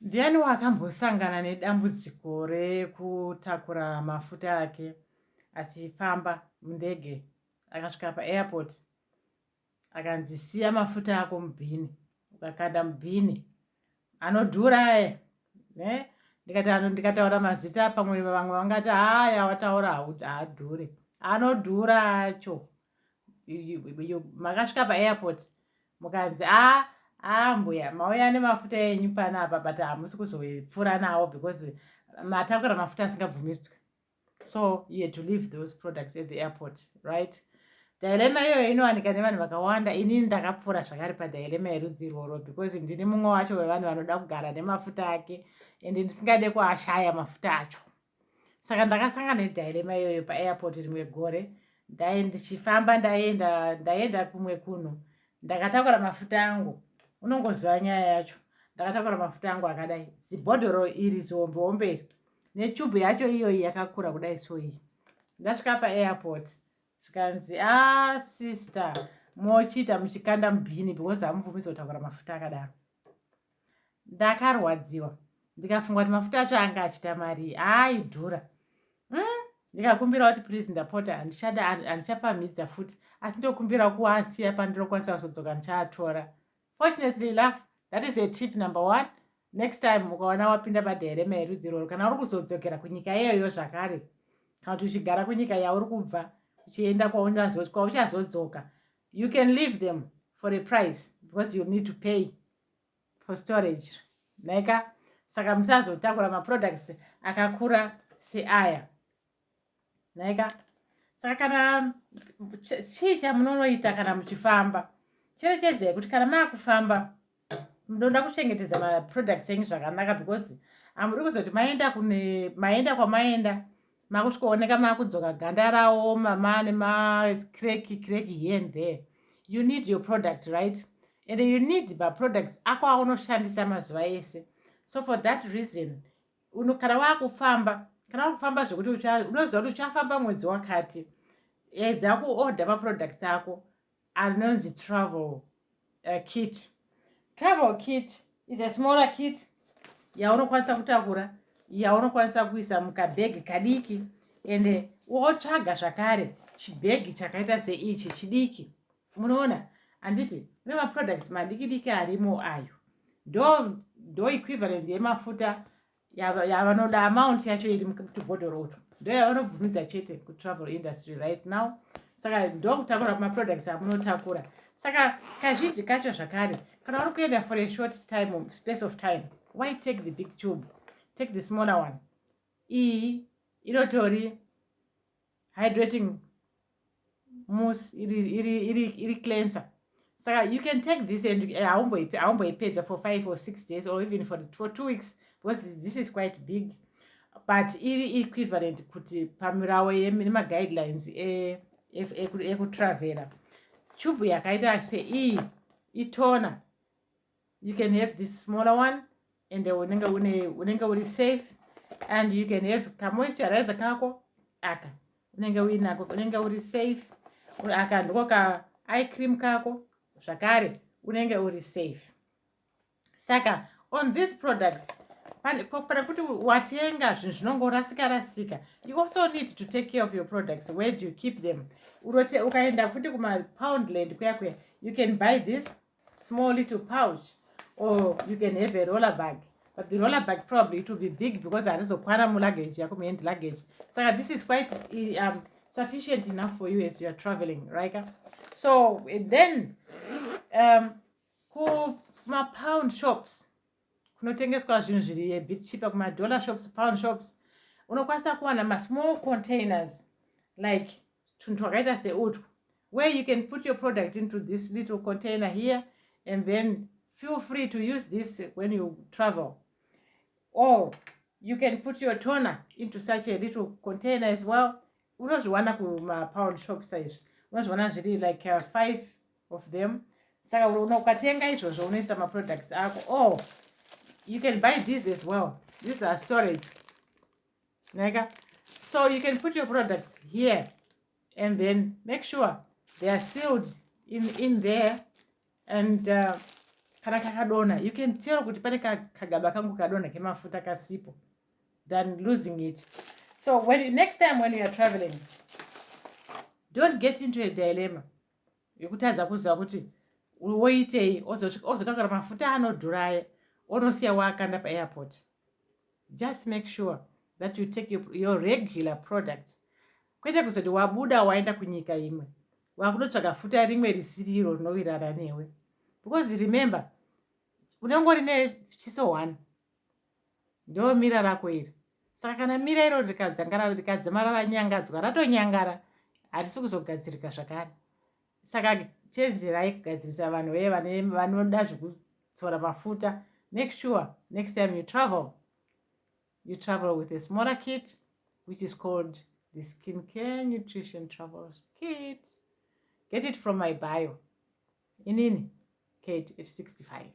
Ndiani wakambosangana nedambudziko rekutakura mafuta ake achifamba mundege akasvika paairport akanzi siya mafuta ako mubhini, ukakanda mubhini anodhura aya ne ndikataura mazita pamwe vamwe vangati haya wataura haadhure, anodhura acho. Makasvika paairport mukanzi mbuya mauya nemafuta enyu panapa but hamusi kuzopfuura nawo because matakura mafuta asingabvumidzwe, so you had to leave those products at the airport, right? Dhairema iyoyo inowanika nevanhu vakawanda. Inini ndakapfuura zvakare padhairema yerudzi irworo because ndini mumwe wacho wevanhu vanoda kugara nemafuta ake ende ndisingade kuashaya mafuta acho. Saka ndakasangana nedhairema iyoyo paairport rimwe gore. Ndichifamba ndaenda kumwe kunhu ndakatakura mafuta angu. Unongoziva nyaya yacho. Ndakatakura mafuta angu akadai zibhodhoro iri zihombeombe nechubhu yacho iyoyi yakakura kudai so iyi. Ndasvika paairport zvikanzi sister mochiita muchikanda mubhini because hamubvumidzwa kutakura mafuta akadaro. Ndakarwadziwa ndikafunga kuti mafuta acho anga achita mari aidhura. Ndikakumbira kuti please ndapota handichapamhidza futi asi ndokumbira kuasiya pandirokwanisa kuzodzoka ndichaatora. Fortunately enough, that is a tip number 1. Next time ukaona wapinda padhairema yerudzi iroro kana uri kuzodzokera kunyika iyoyo zvakare kana kuti uchigara kunyika yauri kubva uchienda kwauchazodzoka, you can leave them for a price because you need to pay for storage. Naika saka musazotakura maproducts akakura seaya. Naika saka kana chii chamunonoita kana muchifamba, cherechedzai kuti kana maakufamba munoda kuchengetedza maproducts enyu zvakanaka because hamuri kuzoti maenda kwamaenda makusvikooneka maakudzoka ganda raoma maane makreki here and there. You need your product, right? And you need maproducts ako aunoshandisa mazuva ese. So for that reason kana waakufamba zvekuti unoziva kuti uchafamba mwedzi wakati, edza kuorder maproducts ako anonzi travel kit. Travel kit is a smaller kit yaunokwanisa kutakura, yaunokwanisa kuisa mukabhegi kadiki ende wotsvaga zvakare chibhegi chakaita seichi chidiki. Munoona handiti kune maproducts madiki diki arimo ayo ndo equivalent yemafuta yavanoda amount yacho iri muchibhodhoro uto ndo yavanobvumidza chete kutravel industry right now. Saka ndo kutakura maproducts amunotakura. Saka kazhinji kacho zvakare kana uri kuenda for a short time space of time, why take the big tube? Take the smaller one. Iyi inotori hydrating mousse iri cleanser. Saka you can take this and haumboipedza for 5 or 6 days or even for 2 weeks because this is quite big, but iri equivalent kuti pamirawo nemaguidelines ekutravela. Tube yakaita sei itona. You can have this smaller one and unenge uri safe, and you can have kamoisturizer kako aka unenge uinako unenge uri safe. Aka ndiko ka eye cream kako zvakare unenge uri safe. Saka on these products pana kuti watenga zvinhu zvinongorasika, you also need to take care of your products. Where do you keep them? Ukaenda futi kumapoundland kuya you can buy this small little pouch or you can have a roller bag, but the roller bag probably it will be big because harizokwana muluggage yako muhand luggage. Saka this is quite sufficient enough for you as you are traveling, right? So then kumapound shops kunotengeswa zvinhu zviri a bit cheaper, kumadollar shops, pound shops, unokwanisa kuwana small containers like tunhu twakaita seutwu where you can put your product into this little container here and then feel free to use this when you travel. Or you can put your toner into such a little container as well. Unozviwana kumapound shop size, unozviwana zviri like 5 of them. Saka ukatenga izvozvo unoisa maproducts ako. Or you can buy these as well. These are storage. So you can put your products here and then make sure they are sealed in there, and kana kakadonha, you can tell kuti pane kagaba kangu kadonha kemafuta kasipo than losing it. So next time when you are traveling, don't get into a dilemma yekutadza kuziva kuti woitei ozotaura mafuta anodhuraya onosiya waakanda paairport. Just make sure that you take your regular product, kwete kuzoti wabuda waenda kunyika imwe wakunotsvaga futa rimwe risiriro rinowirirana newe, because remember unongori nechiso 1 ndo mira rako iri. Saka kana mira iro rikadzamarara nyangadzwa ratonyangara, harisi kuzogadzirika zvakare. Saka chenjerai kugadzirisa vanhu veye vanoda zvekudzora mafuta. Make sure next time you travel with a smaller kit, which is called the Skincare Nutrition Travel Kit. Get it from my bio. Inini, Kate at 65.